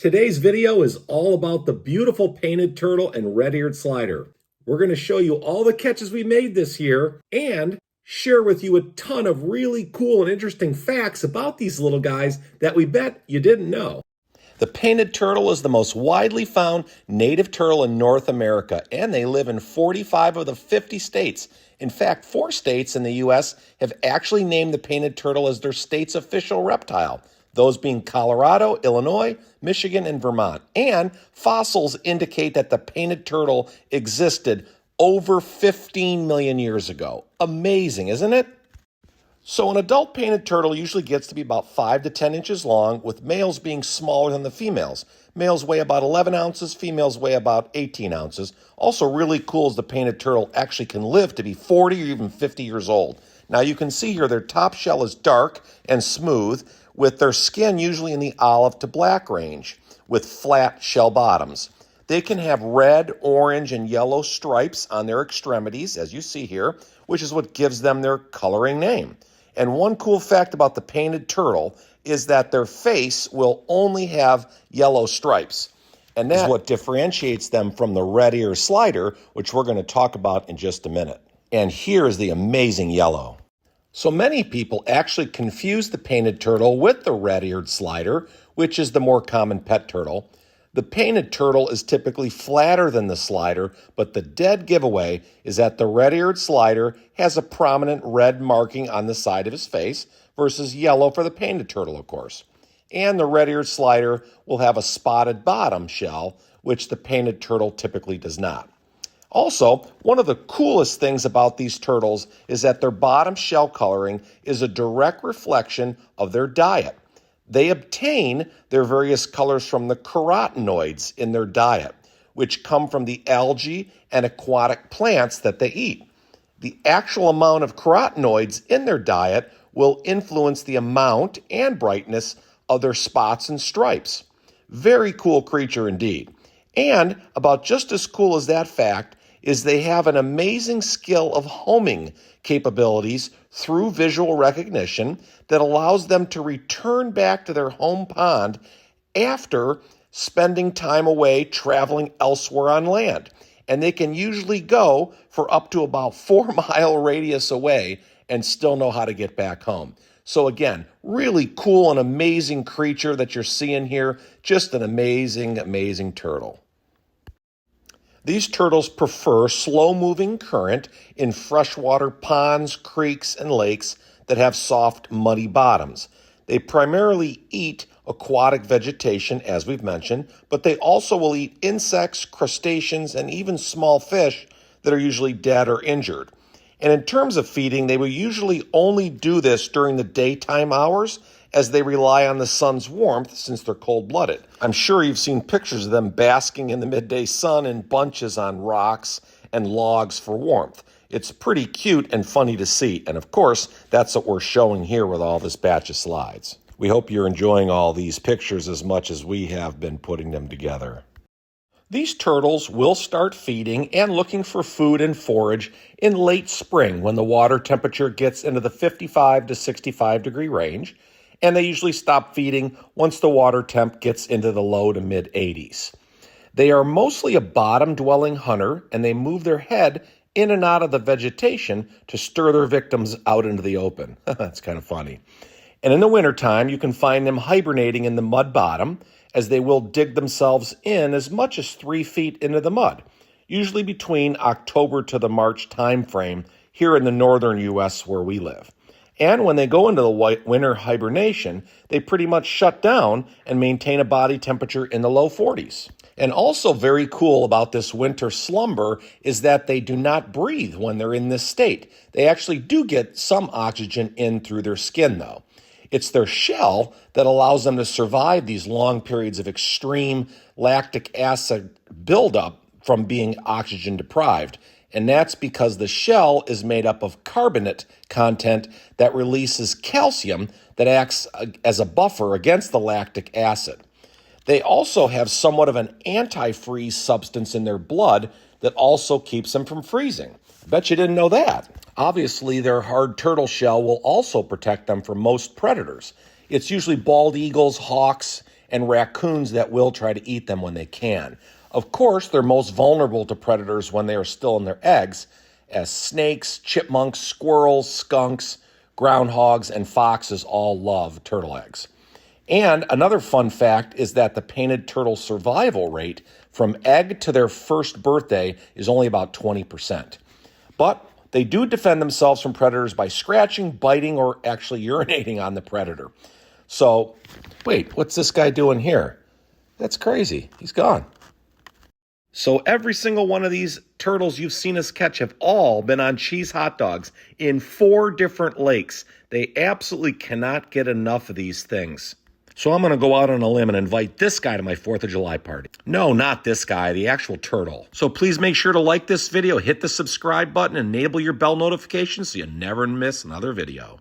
Today's video is all about the beautiful painted turtle and red-eared slider. We're going to show you all the catches we made this year and share with you a ton of really cool and interesting facts about these little guys that we bet you didn't know. The painted turtle is the most widely found native turtle in North America, and they live in 45 of the 50 states. In fact, 4 states in the U.S. have actually named the painted turtle as their state's official reptile, those being Colorado, Illinois, Michigan, and Vermont. And fossils indicate that the painted turtle existed over 15 million years ago. Amazing, isn't it? So an adult painted turtle usually gets to be about 5 to 10 inches long, with males being smaller than the females. Males weigh about 11 ounces, females weigh about 18 ounces. Also really cool is the painted turtle actually can live to be 40 or even 50 years old. Now you can see here their top shell is dark and smooth, with their skin usually in the olive to black range, with flat shell bottoms. They can have red, orange, and yellow stripes on their extremities, as you see here, which is what gives them their coloring name. And one cool fact about the painted turtle is that their face will only have yellow stripes. And that is what differentiates them from the red-eared slider, which we're going to talk about in just a minute. And here is the amazing yellow. So many people actually confuse the painted turtle with the red-eared slider, which is the more common pet turtle. The painted turtle is typically flatter than the slider, but the dead giveaway is that the red-eared slider has a prominent red marking on the side of his face versus yellow for the painted turtle, of course. And the red-eared slider will have a spotted bottom shell, which the painted turtle typically does not. Also, one of the coolest things about these turtles is that their bottom shell coloring is a direct reflection of their diet. They obtain their various colors from the carotenoids in their diet, which come from the algae and aquatic plants that they eat. The actual amount of carotenoids in their diet will influence the amount and brightness of their spots and stripes. Very cool creature indeed. And about just as cool as that fact is they have an amazing skill of homing capabilities through visual recognition that allows them to return back to their home pond after spending time away traveling elsewhere on land. And they can usually go for up to about 4-mile radius away and still know how to get back home. So again, really cool and amazing creature that you're seeing here. Just an amazing, amazing turtle. These turtles prefer slow-moving current in freshwater ponds, creeks, and lakes that have soft, muddy bottoms. They primarily eat aquatic vegetation, as we've mentioned, but they also will eat insects, crustaceans, and even small fish that are usually dead or injured. And in terms of feeding, they will usually only do this during the daytime hours, as they rely on the sun's warmth since they're cold-blooded. I'm sure you've seen pictures of them basking in the midday sun in bunches on rocks and logs for warmth. It's pretty cute and funny to see, and of course, that's what we're showing here with all this batch of slides. We hope you're enjoying all these pictures as much as we have been putting them together. These turtles will start feeding and looking for food and forage in late spring when the water temperature gets into the 55 to 65 degree range, and they usually stop feeding once the water temp gets into the low to mid 80s. They are mostly a bottom-dwelling hunter, and they move their head in and out of the vegetation to stir their victims out into the open. That's kind of funny. And in the wintertime, you can find them hibernating in the mud bottom, as they will dig themselves in as much as 3 feet into the mud, usually between October to the March time frame here in the northern U.S. where we live. And when they go into the winter hibernation, they pretty much shut down and maintain a body temperature in the low 40s. And also very cool about this winter slumber is that they do not breathe when they're in this state. They actually do get some oxygen in through their skin, though. It's their shell that allows them to survive these long periods of extreme lactic acid buildup from being oxygen deprived. And that's because the shell is made up of carbonate content that releases calcium that acts as a buffer against the lactic acid. They also have somewhat of an antifreeze substance in their blood that also keeps them from freezing. I bet you didn't know that. Obviously, their hard turtle shell will also protect them from most predators. It's usually bald eagles, hawks, and raccoons that will try to eat them when they can. Of course, they're most vulnerable to predators when they are still in their eggs, as snakes, chipmunks, squirrels, skunks, groundhogs, and foxes all love turtle eggs. And another fun fact is that the painted turtle survival rate from egg to their first birthday is only about 20%. But they do defend themselves from predators by scratching, biting, or actually urinating on the predator. So, wait, what's this guy doing here? That's crazy. He's gone. So every single one of these turtles you've seen us catch have all been on cheese hot dogs in 4 different lakes. They absolutely cannot get enough of these things. So I'm going to go out on a limb and invite this guy to my 4th of July party. No, not this guy, the actual turtle. So please make sure to like this video, hit the subscribe button, and enable your bell notifications so you never miss another video.